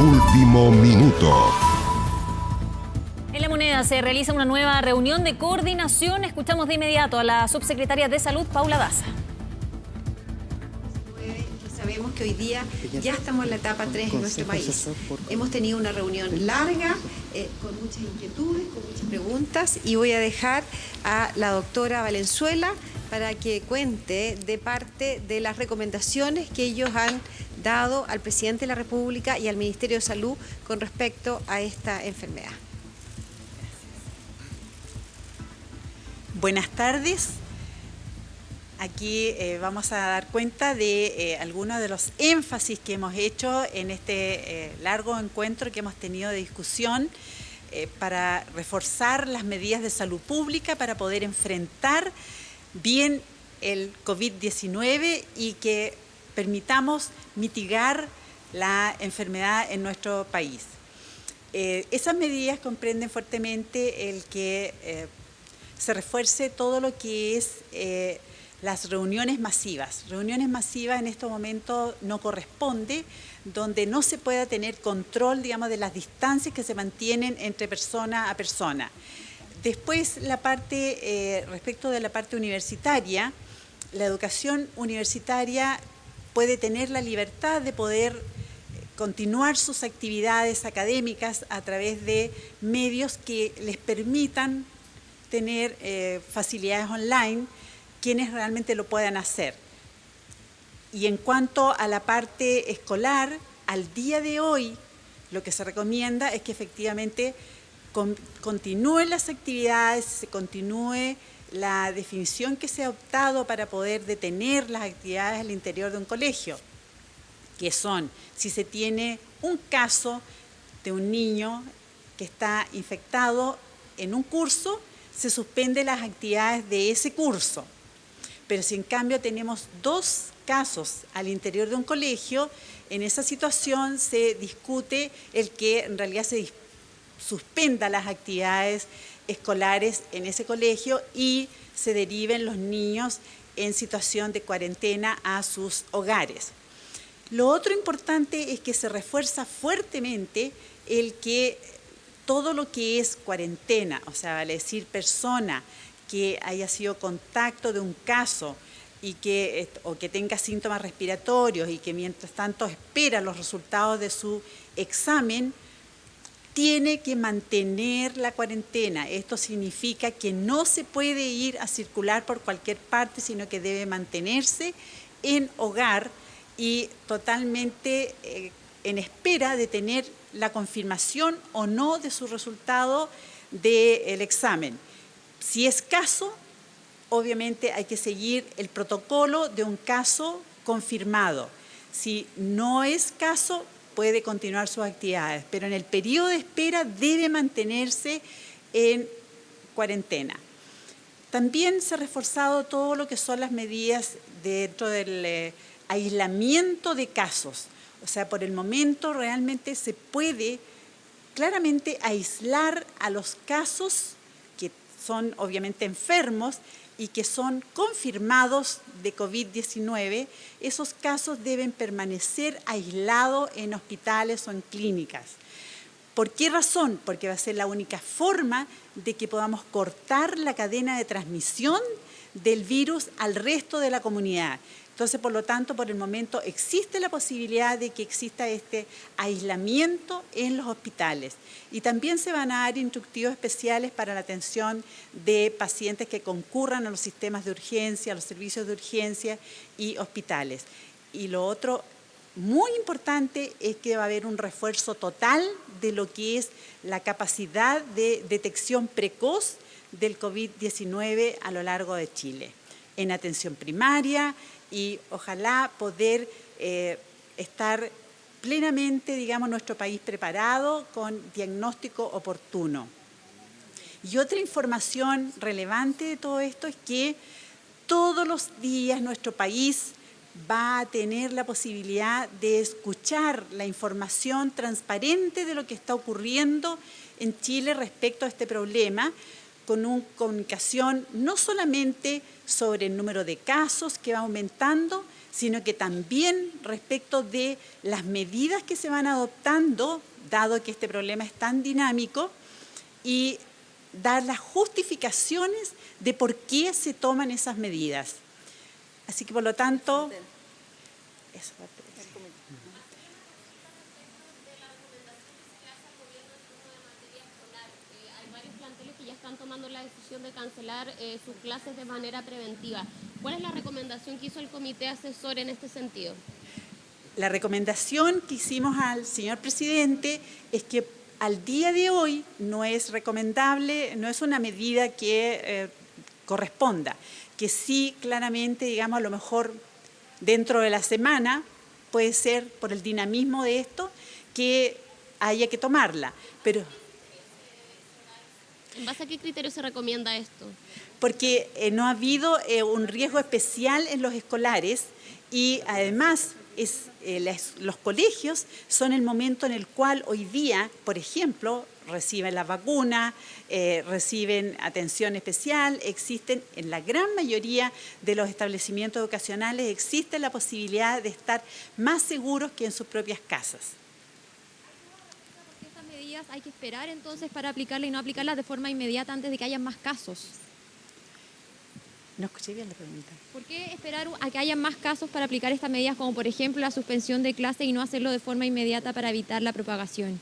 Último minuto. En La Moneda se realiza una nueva reunión de coordinación. Escuchamos de inmediato a la subsecretaria de Salud, Paula Daza. Sabemos que hoy día ya estamos en la etapa 3 en nuestro país. Hemos tenido una reunión larga, con muchas inquietudes, con muchas preguntas, y voy a dejar a la doctora Valenzuela para que cuente de parte de las recomendaciones que ellos han dado al presidente de la República y al Ministerio de Salud con respecto a esta enfermedad. Buenas tardes. Aquí vamos a dar cuenta de algunos de los énfasis que hemos hecho en este largo encuentro que hemos tenido de discusión para reforzar las medidas de salud pública para poder enfrentar bien el COVID-19 y que permitamos mitigar la enfermedad en nuestro país. Esas medidas comprenden fuertemente el que se refuerce todo lo que es las reuniones masivas. Reuniones masivas en estos momentos no corresponde, donde no se pueda tener control, digamos, de las distancias que se mantienen entre persona a persona. Después, respecto de la parte universitaria, la educación universitaria puede tener la libertad de poder continuar sus actividades académicas a través de medios que les permitan tener facilidades online, quienes realmente lo puedan hacer. Y en cuanto a la parte escolar, al día de hoy, lo que se recomienda es que efectivamente continúen las actividades, se continúe la definición que se ha optado para poder detener las actividades al interior de un colegio, que son, si se tiene un caso de un niño que está infectado en un curso, se suspende las actividades de ese curso. Pero si en cambio tenemos 2 casos al interior de un colegio, en esa situación se discute el que en realidad se suspenda las actividades escolares en ese colegio y se deriven los niños en situación de cuarentena a sus hogares. Lo otro importante es que se refuerza fuertemente el que todo lo que es cuarentena, o sea, vale decir persona que haya sido contacto de un caso o que tenga síntomas respiratorios y que mientras tanto espera los resultados de su examen, tiene que mantener la cuarentena. Esto significa que no se puede ir a circular por cualquier parte, sino que debe mantenerse en hogar y totalmente en espera de tener la confirmación o no de su resultado del examen. Si es caso, obviamente hay que seguir el protocolo de un caso confirmado. Si no es caso, puede continuar sus actividades, pero en el periodo de espera debe mantenerse en cuarentena. También se ha reforzado todo lo que son las medidas dentro del aislamiento de casos. O sea, por el momento realmente se puede claramente aislar a los casos que son obviamente enfermos y que son confirmados de COVID-19. Esos casos deben permanecer aislados en hospitales o en clínicas. ¿Por qué razón? Porque va a ser la única forma de que podamos cortar la cadena de transmisión del virus al resto de la comunidad. Entonces, por lo tanto, por el momento existe la posibilidad de que exista este aislamiento en los hospitales. Y también se van a dar instructivos especiales para la atención de pacientes que concurran a los sistemas de urgencia, a los servicios de urgencia y hospitales. Y lo otro muy importante es que va a haber un refuerzo total de lo que es la capacidad de detección precoz del COVID-19 a lo largo de Chile, en atención primaria, y ojalá poder estar plenamente, digamos, nuestro país preparado con diagnóstico oportuno. Y otra información relevante de todo esto es que todos los días nuestro país va a tener la posibilidad de escuchar la información transparente de lo que está ocurriendo en Chile respecto a este problema, con una comunicación no solamente sobre el número de casos que va aumentando, sino que también respecto de las medidas que se van adoptando, dado que este problema es tan dinámico, y dar las justificaciones de por qué se toman esas medidas. Así que, por lo tanto, eso. Están tomando la decisión de cancelar sus clases de manera preventiva. ¿Cuál es la recomendación que hizo el comité asesor en este sentido? La recomendación que hicimos al señor presidente es que al día de hoy no es recomendable, no es una medida que corresponda, que sí claramente, digamos, a lo mejor dentro de la semana puede ser por el dinamismo de esto que haya que tomarla, pero ¿en base a qué criterio se recomienda esto? Porque no ha habido un riesgo especial en los escolares y además los colegios son el momento en el cual hoy día, por ejemplo, reciben la vacuna, reciben atención especial, existen en la gran mayoría de los establecimientos educacionales, existe la posibilidad de estar más seguros que en sus propias casas. Hay que esperar entonces para aplicarla y no aplicarla de forma inmediata antes de que haya más casos. No escuché bien la pregunta. ¿Por qué esperar a que haya más casos para aplicar estas medidas, como por ejemplo la suspensión de clase, y no hacerlo de forma inmediata para evitar la propagación?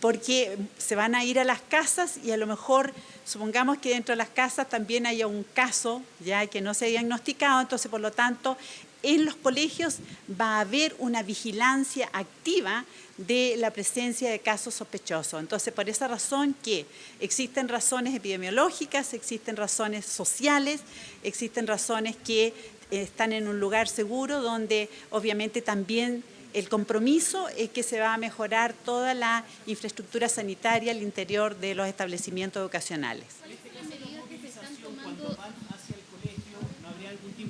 Porque se van a ir a las casas y a lo mejor, supongamos que dentro de las casas también haya un caso ya que no se ha diagnosticado, entonces por lo tanto en los colegios va a haber una vigilancia activa de la presencia de casos sospechosos. Entonces, por esa razón que existen razones epidemiológicas, existen razones sociales, existen razones que están en un lugar seguro donde obviamente también el compromiso es que se va a mejorar toda la infraestructura sanitaria al interior de los establecimientos educacionales.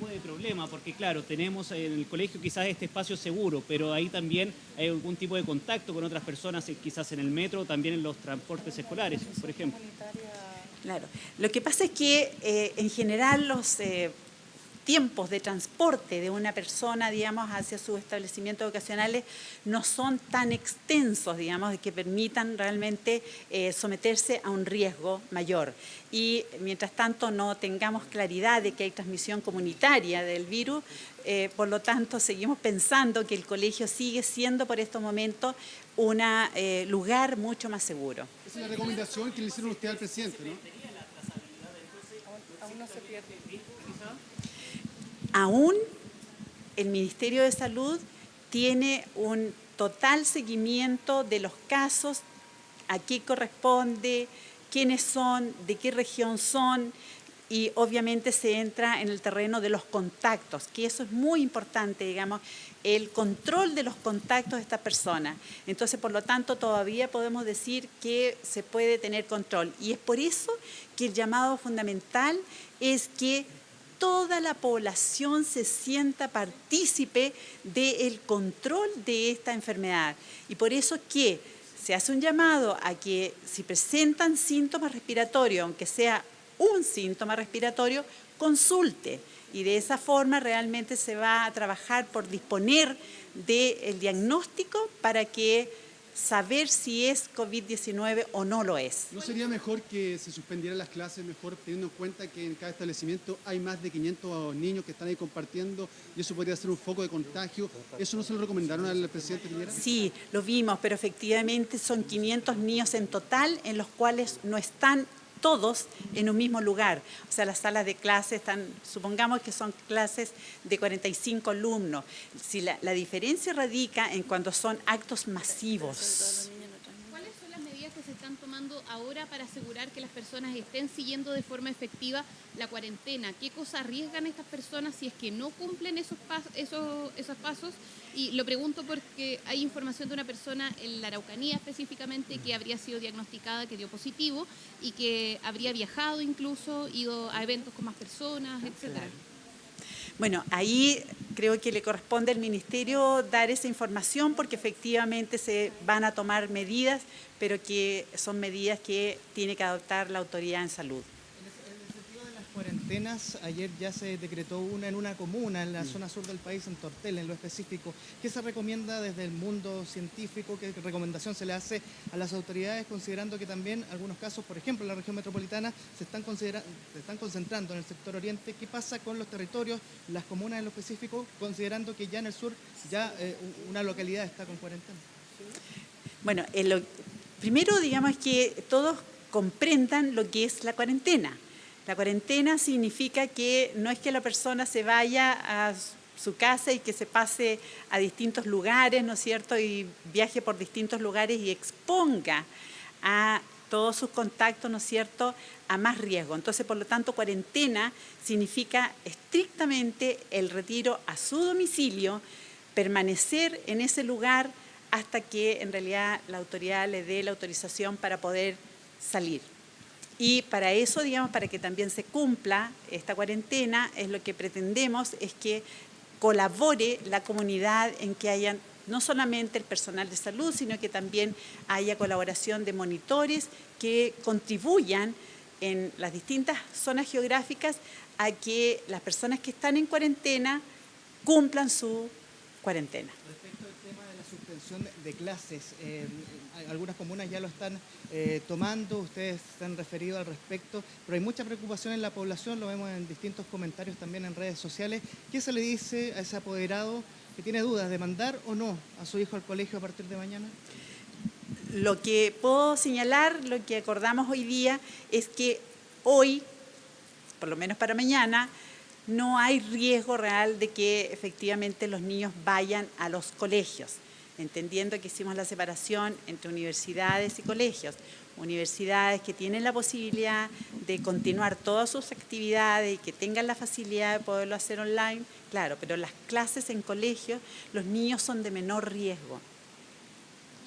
De problema, porque claro, tenemos en el colegio quizás este espacio seguro, pero ahí también hay algún tipo de contacto con otras personas, quizás en el metro, también en los transportes escolares, por ejemplo. Claro, lo que pasa es que en general los tiempos de transporte de una persona, digamos, hacia sus establecimientos educacionales no son tan extensos, digamos, que permitan realmente someterse a un riesgo mayor. Y mientras tanto no tengamos claridad de que hay transmisión comunitaria del virus, por lo tanto seguimos pensando que el colegio sigue siendo por estos momentos un lugar mucho más seguro. Esa es la recomendación que le hicieron usted al presidente, ¿no? Aún no se pierde. Aún el Ministerio de Salud tiene un total seguimiento de los casos, a qué corresponde, quiénes son, de qué región son, y obviamente se entra en el terreno de los contactos, que eso es muy importante, digamos, el control de los contactos de estas personas. Entonces, por lo tanto, todavía podemos decir que se puede tener control. Y es por eso que el llamado fundamental es que toda la población se sienta partícipe del control de esta enfermedad. Y por eso que se hace un llamado a que si presentan síntomas respiratorios, aunque sea un síntoma respiratorio, consulte. Y de esa forma realmente se va a trabajar por disponer del diagnóstico para que saber si es COVID-19 o no lo es. ¿No sería mejor que se suspendieran las clases, mejor teniendo en cuenta que en cada establecimiento hay más de 500 niños que están ahí compartiendo y eso podría ser un foco de contagio? ¿Eso no se lo recomendaron al presidente Piñera? Sí, lo vimos, pero efectivamente son 500 niños en total en los cuales no están todos en un mismo lugar. O sea, las salas de clase están, supongamos que son clases de 45 alumnos. Si la diferencia radica en cuando son actos masivos. ¿Cuáles son las medidas que se están tomando ahora para asegurar que las personas estén siguiendo de forma efectiva la cuarentena? ¿Qué cosas arriesgan estas personas si es que no cumplen esos pasos? Y lo pregunto porque hay información de una persona en la Araucanía específicamente que habría sido diagnosticada, que dio positivo y que habría viajado incluso, ido a eventos con más personas, etcétera. Claro. Bueno, ahí creo que le corresponde al Ministerio dar esa información porque efectivamente se van a tomar medidas, pero que son medidas que tiene que adoptar la autoridad en salud. En el sentido de las cuarentenas, cuarentenas. Ayer ya se decretó una en una comuna en la zona sur del país, en Tortel en lo específico. ¿Qué se recomienda desde el mundo científico? ¿Qué recomendación se le hace a las autoridades, considerando que también algunos casos, por ejemplo, en la región metropolitana, se están concentrando en el sector oriente? ¿Qué pasa con los territorios, las comunas en lo específico, considerando que ya en el sur ya una localidad está con cuarentena? Bueno, primero digamos que todos comprendan lo que es la cuarentena. La cuarentena significa que no es que la persona se vaya a su casa y que se pase a distintos lugares, ¿no es cierto?, y viaje por distintos lugares y exponga a todos sus contactos, ¿no es cierto?, a más riesgo. Entonces, por lo tanto, cuarentena significa estrictamente el retiro a su domicilio, permanecer en ese lugar hasta que en realidad la autoridad le dé la autorización para poder salir. Y para eso, digamos, para que también se cumpla esta cuarentena, es lo que pretendemos es que colabore la comunidad en que hayan no solamente el personal de salud, sino que también haya colaboración de monitores que contribuyan en las distintas zonas geográficas a que las personas que están en cuarentena cumplan su cuarentena. Respecto al tema de la suspensión de clases, algunas comunas ya lo están tomando, ustedes se han referido al respecto, pero hay mucha preocupación en la población, lo vemos en distintos comentarios también en redes sociales. ¿Qué se le dice a ese apoderado que tiene dudas de mandar o no a su hijo al colegio a partir de mañana? Lo que puedo señalar, lo que acordamos hoy día, es que hoy, por lo menos para mañana, no hay riesgo real de que efectivamente los niños vayan a los colegios, entendiendo que hicimos la separación entre universidades y colegios. Universidades que tienen la posibilidad de continuar todas sus actividades y que tengan la facilidad de poderlo hacer online, claro, pero las clases en colegios, los niños son de menor riesgo.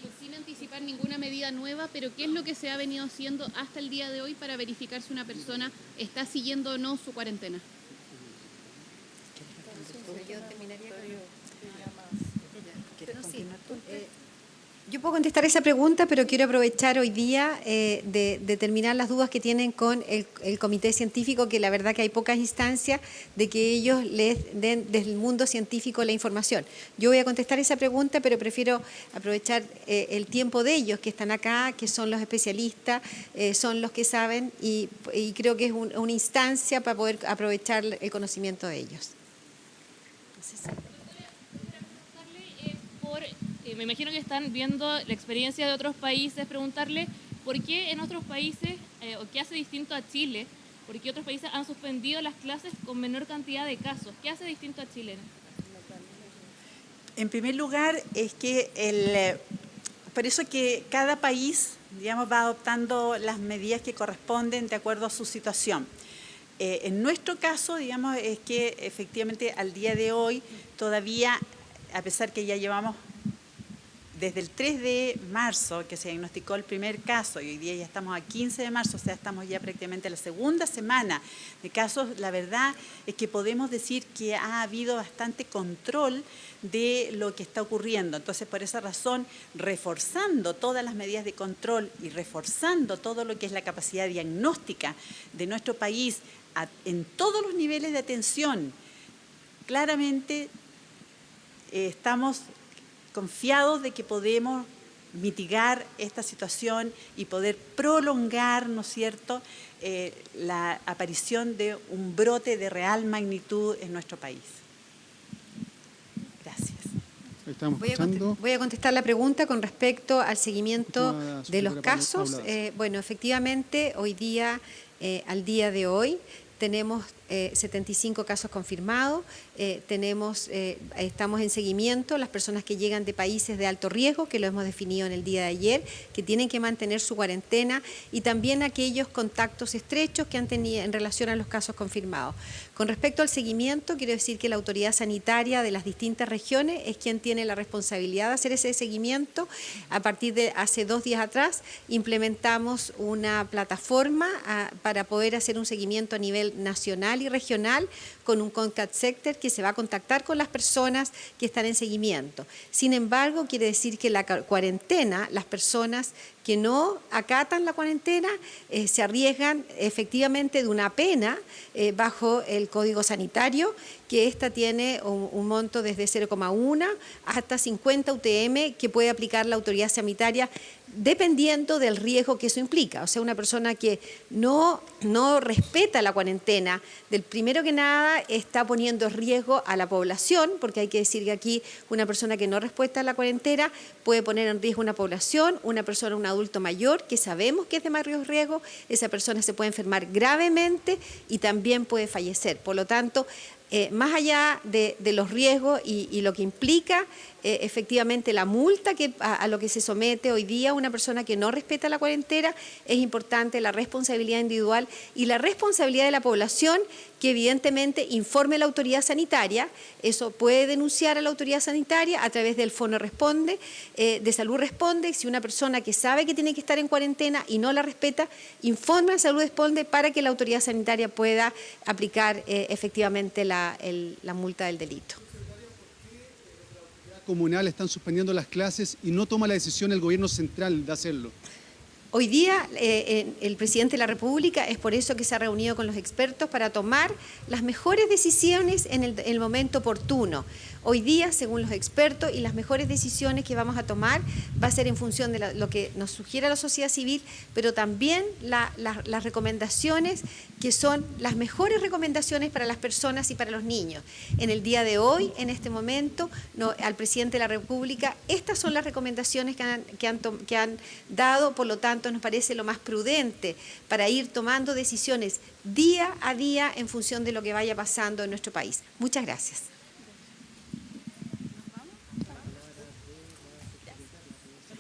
Y sin anticipar ninguna medida nueva, pero ¿qué es lo que se ha venido haciendo hasta el día de hoy para verificar si una persona está siguiendo o no su cuarentena? Yo puedo contestar esa pregunta, pero quiero aprovechar hoy día de terminar las dudas que tienen con el comité científico, que la verdad que hay pocas instancias de que ellos les den desde el mundo científico la información. Yo voy a contestar esa pregunta, pero prefiero aprovechar el tiempo de ellos que están acá, que son los especialistas, son los que saben y creo que es una instancia para poder aprovechar el conocimiento de ellos. Me imagino que están viendo la experiencia de otros países, preguntarle por qué en otros países, o qué hace distinto a Chile, por qué otros países han suspendido las clases con menor cantidad de casos. ¿Qué hace distinto a Chile? En primer lugar, es que por eso que cada país, digamos, va adoptando las medidas que corresponden de acuerdo a su situación. En nuestro caso, digamos, es que efectivamente al día de hoy todavía, a pesar que ya llevamos desde el 3 de marzo que se diagnosticó el primer caso y hoy día ya estamos a 15 de marzo, o sea, estamos ya prácticamente en la segunda semana de casos, la verdad es que podemos decir que ha habido bastante control de lo que está ocurriendo. Entonces, por esa razón, reforzando todas las medidas de control y reforzando todo lo que es la capacidad diagnóstica de nuestro país en todos los niveles de atención, claramente estamos confiados de que podemos mitigar esta situación y poder prolongar, ¿no es cierto?, la aparición de un brote de real magnitud en nuestro país. Gracias. Voy a contestar la pregunta con respecto al seguimiento de los casos. Bueno, efectivamente, hoy día, al día de hoy, tenemos 75 casos confirmados, estamos en seguimiento, las personas que llegan de países de alto riesgo, que lo hemos definido en el día de ayer, que tienen que mantener su cuarentena, y también aquellos contactos estrechos que han tenido en relación a los casos confirmados. Con respecto al seguimiento, quiero decir que la autoridad sanitaria de las distintas regiones es quien tiene la responsabilidad de hacer ese seguimiento. A partir de hace 2 días atrás implementamos una plataforma para poder hacer un seguimiento a nivel nacional y regional con un contact center que se va a contactar con las personas que están en seguimiento. Sin embargo, quiere decir que la cuarentena, las personas que no acatan la cuarentena se arriesgan efectivamente de una pena bajo el Código Sanitario, que esta tiene un monto desde 0,1 hasta 50 UTM que puede aplicar la autoridad sanitaria dependiendo del riesgo que eso implica. O sea, una persona que no respeta la cuarentena, del primero que nada está poniendo en riesgo a la población, porque hay que decir que aquí una persona que no respeta la cuarentena puede poner en riesgo una población, una persona, un adulto mayor que sabemos que es de mayor riesgo, esa persona se puede enfermar gravemente y también puede fallecer. Por lo tanto, más allá de los riesgos y lo que implica efectivamente la multa a lo que se somete hoy día una persona que no respeta la cuarentena, es importante la responsabilidad individual y la responsabilidad de la población que evidentemente informe a la autoridad sanitaria. Eso puede denunciar a la autoridad sanitaria a través del Fono Responde, de Salud Responde. Si una persona que sabe que tiene que estar en cuarentena y no la respeta, informa a Salud Responde para que la autoridad sanitaria pueda aplicar efectivamente la multa del delito. Comunal están suspendiendo las clases y no toma la decisión el gobierno central de hacerlo. Hoy día el presidente de la República es por eso que se ha reunido con los expertos para tomar las mejores decisiones en el momento oportuno. Hoy día, según los expertos, y las mejores decisiones que vamos a tomar va a ser en función de lo que nos sugiera la sociedad civil, pero también las recomendaciones que son las mejores recomendaciones para las personas y para los niños. En el día de hoy, en este momento, al presidente de la República, estas son las recomendaciones que han dado, por lo tanto, nos parece lo más prudente para ir tomando decisiones día a día en función de lo que vaya pasando en nuestro país. Muchas gracias.